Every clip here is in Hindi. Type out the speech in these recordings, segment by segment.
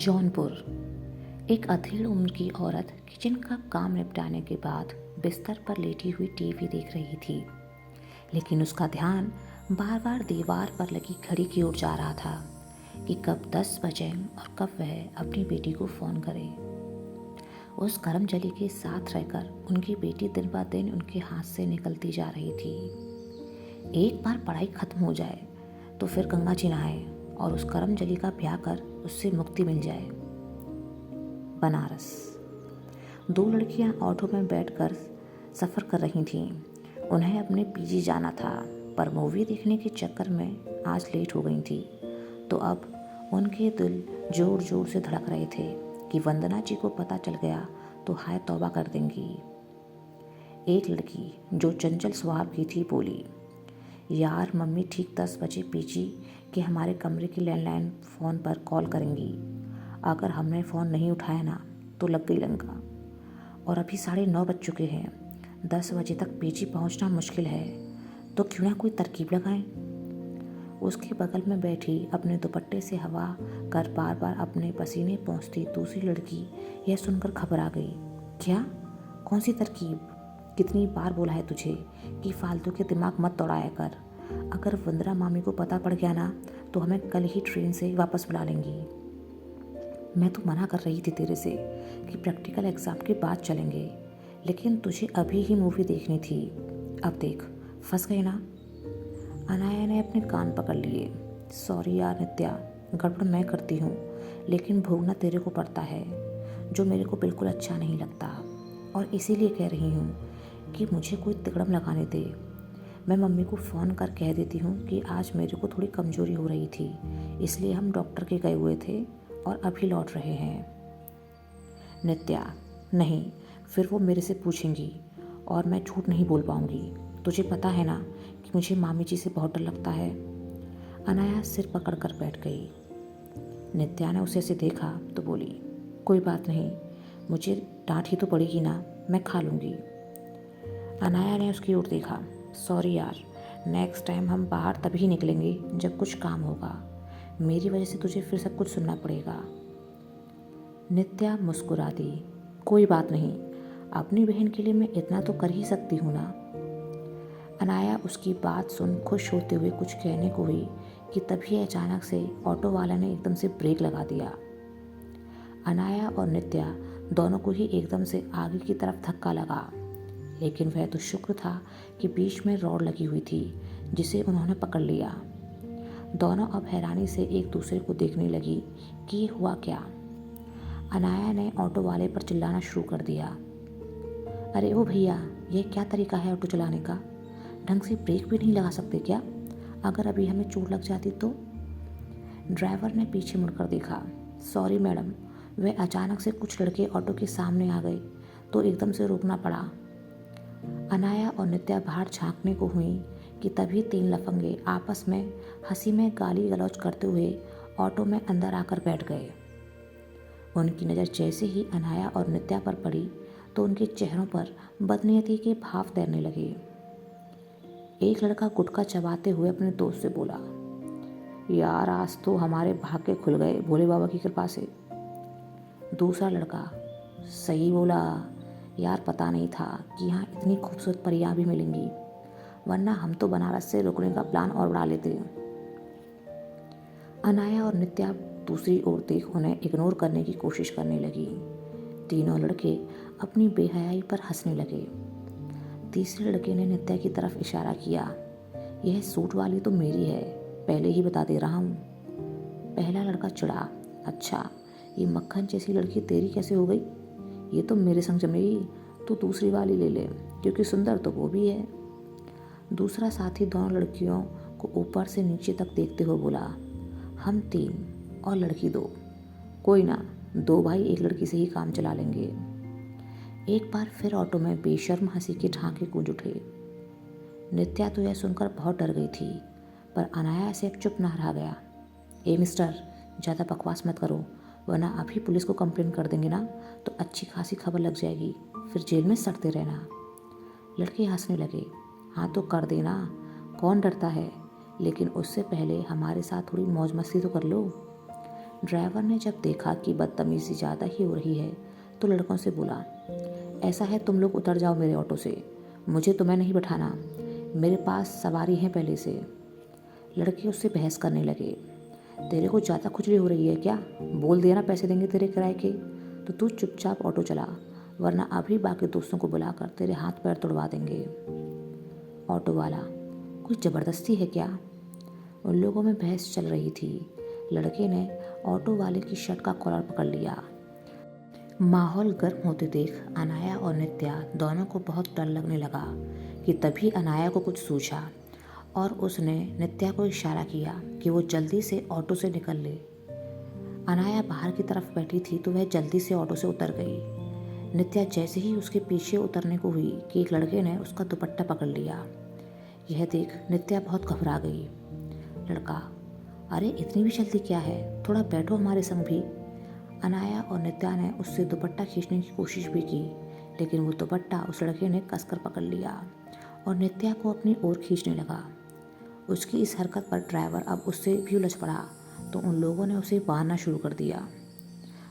जौनपुर। एक अधेड़ उम्र की औरत किचन का काम निपटाने के बाद बिस्तर पर लेटी हुई टीवी देख रही थी, लेकिन उसका ध्यान बार बार दीवार पर लगी घड़ी की ओर जा रहा था कि कब 10 बजे और कब वह अपनी बेटी को फ़ोन करे। उस कर्मजली के साथ रहकर उनकी बेटी दिन ब दिन उनके हाथ से निकलती जा रही थी। एक बार पढ़ाई खत्म हो जाए तो फिर गंगा जी नहाए और उस कर्मजली का ब्याह कर उससे मुक्ति मिल जाए। बनारस। 2 लड़कियां ऑटो में बैठकर सफ़र कर रही थीं। उन्हें अपने पीजी जाना था, पर मूवी देखने के चक्कर में आज लेट हो गई थी, तो अब उनके दिल जोर जोर से धड़क रहे थे कि वंदना जी को पता चल गया तो हाय तौबा कर देंगी। एक लड़की जो चंचल स्वभाव की थी बोली, यार मम्मी ठीक 10 बजे पीजी के हमारे कमरे की लैंडलाइन फ़ोन पर कॉल करेंगी। अगर हमने फ़ोन नहीं उठाया ना तो लग गई लंका। और अभी 9:30 बज चुके हैं, 10 बजे तक पीजी पहुंचना मुश्किल है, तो क्यों ना कोई तरकीब लगाएं। उसके बगल में बैठी अपने दुपट्टे से हवा कर बार बार अपने पसीने पोंछती दूसरी लड़की यह सुनकर घबरा गई। क्या? कौन सी तरकीब? कितनी बार बोला है तुझे कि फालतू के दिमाग मत दौड़ाया कर। अगर वंदना मामी को पता पड़ गया ना तो हमें कल ही ट्रेन से वापस बुला लेंगी। मैं तो मना कर रही थी तेरे से कि प्रैक्टिकल एग्ज़ाम के बाद चलेंगे, लेकिन तुझे अभी ही मूवी देखनी थी। अब देख फंस गई ना। अनाया ने अपने कान पकड़ लिए। सॉरी यार नित्या, गड़बड़ मैं करती हूँ, लेकिन भोगना तेरे को पड़ता है, जो मेरे को बिल्कुल अच्छा नहीं लगता। और इसीलिए कह रही हूँ कि मुझे कोई तिकड़म लगाने दे। मैं मम्मी को फ़ोन कर कह देती हूँ कि आज मेरे को थोड़ी कमज़ोरी हो रही थी, इसलिए हम डॉक्टर के गए हुए थे और अभी लौट रहे हैं। नित्या, नहीं, फिर वो मेरे से पूछेंगी और मैं झूठ नहीं बोल पाऊँगी। तुझे पता है ना कि मुझे मामी जी से बहुत डर लगता है। अनाया सिर पकड़ कर बैठ गई। नित्या ने उसे ऐसे देखा तो बोली, कोई बात नहीं, मुझे डांट ही तो पड़ेगी ना, मैं खा लूँगी। अनाया ने उसकी ओर देखा। सॉरी यार, नेक्स्ट टाइम हम बाहर तभी निकलेंगे जब कुछ काम होगा। मेरी वजह से तुझे फिर सब कुछ सुनना पड़ेगा। नित्या मुस्कुरा दी। कोई बात नहीं, अपनी बहन के लिए मैं इतना तो कर ही सकती हूँ ना। अनाया उसकी बात सुन खुश होते हुए कुछ कहने को हुई कि तभी अचानक से ऑटो वाला ने एकदम से ब्रेक लगा दिया। अनाया और नित्या दोनों को ही एकदम से आगे की तरफ धक्का लगा, लेकिन वह तो शुक्र था कि बीच में रॉड लगी हुई थी जिसे उन्होंने पकड़ लिया। दोनों अब हैरानी से एक दूसरे को देखने लगी कि ये हुआ क्या। अनाया ने ऑटो वाले पर चिल्लाना शुरू कर दिया, अरे ओ भैया, ये क्या तरीका है ऑटो चलाने का? ढंग से ब्रेक भी नहीं लगा सकते क्या? अगर अभी हमें चोट लग जाती तो? ड्राइवर ने पीछे मुड़कर देखा। सॉरी मैडम, वे अचानक से कुछ लड़के ऑटो के सामने आ गए तो एकदम से रोकना पड़ा। अनाया और नित्या बाहर झांकने को हुई कि तभी 3 लफंगे आपस में हंसी में गाली गलौज करते हुए ऑटो में अंदर आकर बैठ गए। उनकी नज़र जैसे ही अनाया और नित्या पर पड़ी तो उनके चेहरों पर बदनीयती के भाव तैरने लगे। एक लड़का गुटखा चबाते हुए अपने दोस्त से बोला, यार आज तो हमारे भाग्य खुल गए भोले बाबा की कृपा से। दूसरा लड़का, सही बोला यार, पता नहीं था कि यहाँ इतनी खूबसूरत परियां भी मिलेंगी, वरना हम तो बनारस से रुकने का प्लान और बढ़ा लेते। अनाया और नित्या दूसरी ओर देख उन्हें इग्नोर करने की कोशिश करने लगी। तीनों लड़के अपनी बेहयाई पर हंसने लगे। तीसरे लड़के ने नित्या की तरफ इशारा किया, यह सूट वाली तो मेरी है, पहले ही बता दे रहा हूँ। पहला लड़का चिढ़ा, अच्छा ये मक्खन जैसी लड़की तेरी कैसे हो गई? ये तो मेरे संग जमेगी, तो दूसरी वाली ले ले, क्योंकि सुंदर तो वो भी है। दूसरा साथी दोनों लड़कियों को ऊपर से नीचे तक देखते हुए बोला, हम 3 और लड़की 2। कोई ना, 2 भाई एक लड़की से ही काम चला लेंगे। एक बार फिर ऑटो में बेशर्म हंसी के ठहाके गूंज उठे। नित्या तो यह सुनकर बहुत डर गई थी, पर अनाया से चुप न रहा गया। ए मिस्टर, ज़्यादा बकवास मत करो, वरना अभी पुलिस को कंप्लेन कर देंगे ना तो अच्छी खासी खबर लग जाएगी, फिर जेल में सड़ते रहना। लड़के हंसने लगे। हाँ तो कर देना, कौन डरता है, लेकिन उससे पहले हमारे साथ थोड़ी मौज मस्ती तो कर लो। ड्राइवर ने जब देखा कि बदतमीजी ज़्यादा ही हो रही है तो लड़कों से बोला, ऐसा है तुम लोग उतर जाओ मेरे ऑटो से, मुझे तुम्हें नहीं बैठाना, मेरे पास सवारी है पहले से। लड़के उससे बहस करने लगे, तेरे को ज़्यादा खुजली हो रही है क्या? बोल दिया ना पैसे देंगे तेरे किराए के, तो तू चुपचाप ऑटो चला, वरना अभी बाकी दोस्तों को बुलाकर तेरे हाथ पैर तोड़वा देंगे। ऑटो वाला, कोई ज़बरदस्ती है क्या? उन लोगों में बहस चल रही थी। लड़के ने ऑटो वाले की शर्ट का कॉलर पकड़ लिया। माहौल गर्म होते देख अनाया और नित्या दोनों को बहुत डर लगने लगा कि तभी अनाया को कुछ सूझा और उसने नित्या को इशारा किया कि वो जल्दी से ऑटो से निकल ले। अनाया बाहर की तरफ बैठी थी तो वह जल्दी से ऑटो से उतर गई। नित्या जैसे ही उसके पीछे उतरने को हुई कि एक लड़के ने उसका दुपट्टा पकड़ लिया। यह देख नित्या बहुत घबरा गई। लड़का, अरे इतनी भी जल्दी क्या है, थोड़ा बैठो हमारे संग भी। अनाया और नित्या ने उससे दुपट्टा खींचने की कोशिश भी की, लेकिन वो दुपट्टा उस लड़के ने कसकर पकड़ लिया और नित्या को अपनी ओर खींचने लगा। उसकी इस हरकत पर ड्राइवर अब उससे भी उलझ पड़ा तो उन लोगों ने उसे मारना शुरू कर दिया।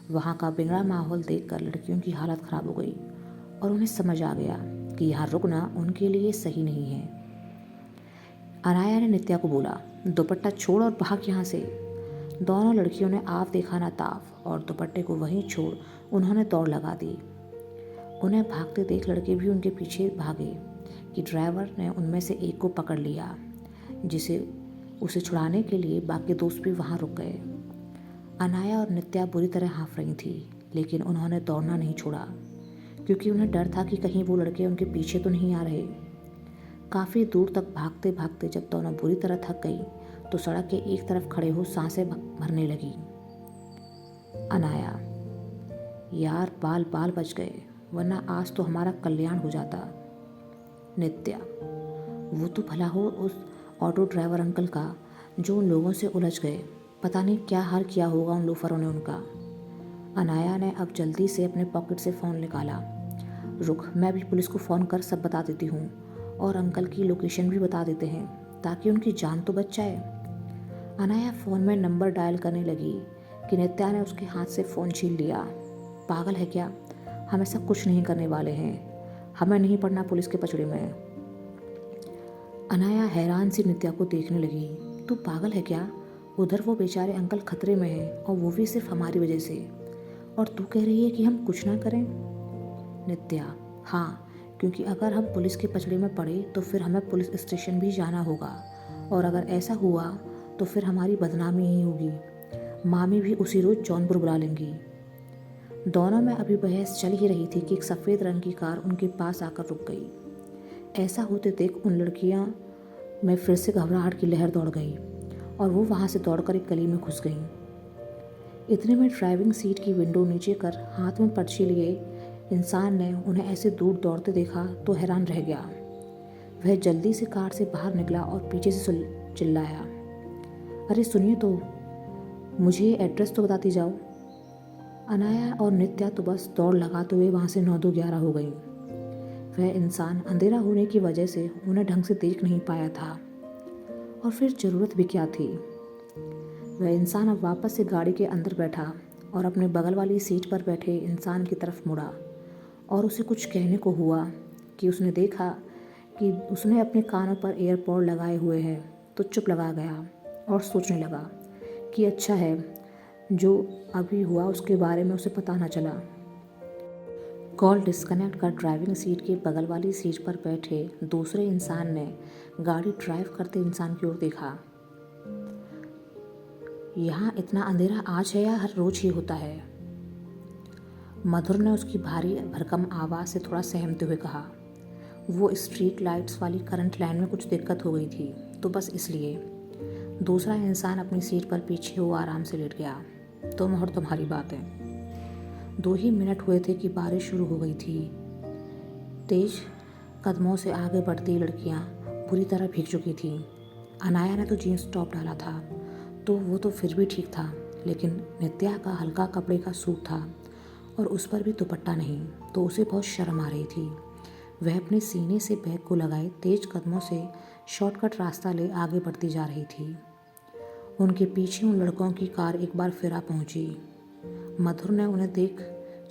वहाँ का बिगड़ा माहौल देखकर लड़कियों की हालत ख़राब हो गई और उन्हें समझ आ गया कि यहाँ रुकना उनके लिए सही नहीं है। अनाया ने नित्या को बोला, दुपट्टा छोड़ और भाग यहाँ से। दोनों लड़कियों ने आव देखा ना ताव और दुपट्टे को वहीं छोड़ उन्होंने दौड़ लगा दी। उन्हें भागते देख लड़के भी उनके पीछे भागे कि ड्राइवर ने उनमें से एक को पकड़ लिया, उसे छुड़ाने के लिए बाकी दोस्त भी वहाँ रुक गए। अनाया और नित्या बुरी तरह हाँफ रही थी, लेकिन उन्होंने दौड़ना नहीं छोड़ा क्योंकि उन्हें डर था कि कहीं वो लड़के उनके पीछे तो नहीं आ रहे। काफ़ी दूर तक भागते भागते जब दोनों बुरी तरह थक गई तो सड़क के एक तरफ खड़े हो सांसें भरने लगी। अनाया, यार बाल बाल बच गए, वरना आज तो हमारा कल्याण हो जाता। नित्या, वो तो भला हो उस ऑटो ड्राइवर अंकल का जो उन लोगों से उलझ गए, पता नहीं क्या हाल किया होगा उन लोफरों ने उनका। अनाया ने अब जल्दी से अपने पॉकेट से फ़ोन निकाला। रुक, मैं भी पुलिस को फ़ोन कर सब बता देती हूँ और अंकल की लोकेशन भी बता देते हैं ताकि उनकी जान तो बच जाए। अनाया फ़ोन में नंबर डायल करने लगी कि नित्या ने उसके हाथ से फ़ोन छीन लिया। पागल है क्या? हम ऐसा कुछ नहीं करने वाले हैं, हमें नहीं पड़ना पुलिस के पचड़े में। अनाया हैरान सी नित्या को देखने लगी। तू पागल है क्या? उधर वो बेचारे अंकल खतरे में हैं और वो भी सिर्फ हमारी वजह से, और तू कह रही है कि हम कुछ ना करें? नित्या, हाँ, क्योंकि अगर हम पुलिस के पचड़े में पड़े तो फिर हमें पुलिस स्टेशन भी जाना होगा और अगर ऐसा हुआ तो फिर हमारी बदनामी ही होगी। मामी भी उसी रोज़ जौनपुर बुला लेंगी। दोनों में अभी बहस चल ही रही थी कि एक सफ़ेद रंग की कार उनके पास आकर रुक गई। ऐसा होते देख उन लड़कियां में फिर से घबराहट की लहर दौड़ गई और वो वहाँ से दौड़कर एक गली में घुस गईं। इतने में ड्राइविंग सीट की विंडो नीचे कर हाथ में पर्ची लिए इंसान ने उन्हें ऐसे दूर दौड़ते देखा तो हैरान रह गया। वह जल्दी से कार से बाहर निकला और पीछे से चिल्लाया, अरे सुनिए तो, मुझे एड्रेस तो बताती जाओ। अनाया और नित्या तो बस दौड़ लगाते हुए वहाँ से 9-2-11 हो गई। वह इंसान अंधेरा होने की वजह से उन्हें ढंग से देख नहीं पाया था और फिर ज़रूरत भी क्या थी। वह इंसान अब वापस से गाड़ी के अंदर बैठा और अपने बगल वाली सीट पर बैठे इंसान की तरफ मुड़ा और उसे कुछ कहने को हुआ कि उसने देखा कि उसने अपने कानों पर एयरपॉड लगाए हुए हैं तो चुप लगा गया और सोचने लगा कि अच्छा है जो अभी हुआ उसके बारे में उसे पता ना चला। कॉल डिस्कनेक्ट कर ड्राइविंग सीट के बगल वाली सीट पर बैठे दूसरे इंसान ने गाड़ी ड्राइव करते इंसान की ओर देखा। यहाँ इतना अंधेरा आज है या हर रोज ही होता है? मधुर ने उसकी भारी भरकम आवाज़ से थोड़ा सहमते हुए कहा, वो स्ट्रीट लाइट्स वाली करंट लाइन में कुछ दिक्कत हो गई थी तो बस इसलिए। दूसरा इंसान अपनी सीट पर पीछे हो आराम से लेट गया। तुम और तुम्हारी बातें। 2 ही मिनट हुए थे कि बारिश शुरू हो गई थी। तेज कदमों से आगे बढ़ती लड़कियां बुरी तरह भीग चुकी थीं। अनाया ने तो जीन्स टॉप डाला था तो वो तो फिर भी ठीक था, लेकिन नित्या का हल्का कपड़े का सूट था और उस पर भी दुपट्टा नहीं, तो उसे बहुत शर्म आ रही थी। वह अपने सीने से बैग को लगाए तेज कदमों से शॉर्टकट रास्ता ले आगे बढ़ती जा रही थी। उनके पीछे उन लड़कों की कार एक बार फिर आ पहुंची। मधुर ने उन्हें देख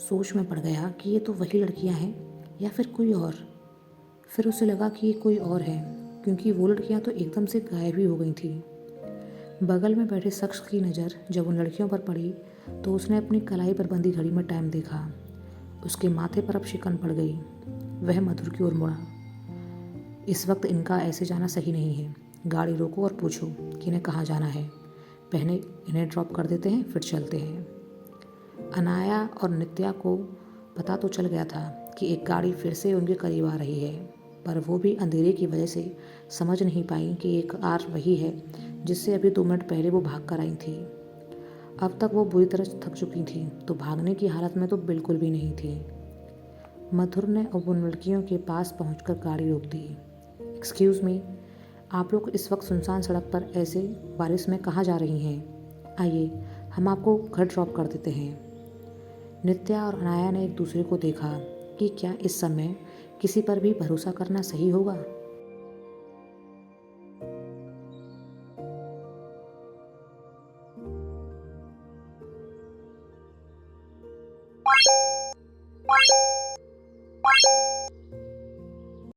सोच में पड़ गया कि ये तो वही लड़कियां हैं या फिर कोई और। फिर उसे लगा कि ये कोई और है, क्योंकि वो लड़कियां तो एकदम से गायब ही हो गई थी। बगल में बैठे शख्स की नज़र जब उन लड़कियों पर पड़ी तो उसने अपनी कलाई पर बंधी घड़ी में टाइम देखा। उसके माथे पर अब शिकन पड़ गई। वह मधुर की ओर मुड़ा। इस वक्त इनका ऐसे जाना सही नहीं है। गाड़ी रोको और पूछो कि इन्हें कहाँ जाना है। पहले इन्हें ड्रॉप कर देते हैं, फिर चलते हैं। अनाया और नित्या को पता तो चल गया था कि एक गाड़ी फिर से उनके करीब आ रही है, पर वो भी अंधेरे की वजह से समझ नहीं पाई कि एक कार वही है जिससे अभी 2 मिनट पहले वो भाग कर आई थी। अब तक वो बुरी तरह थक चुकी थी, तो भागने की हालत में तो बिल्कुल भी नहीं थी। मधुर ने अब उन लड़कियों के पास पहुंचकर गाड़ी रोक दी। एक्सक्यूज़ मी, आप लोग इस वक्त सुनसान सड़क पर ऐसे बारिश में कहाँ जा रही हैं? आइए, हम आपको घर ड्रॉप कर देते हैं। नित्या और अनाया ने एक दूसरे को देखा कि क्या इस समय किसी पर भी भरोसा करना सही होगा।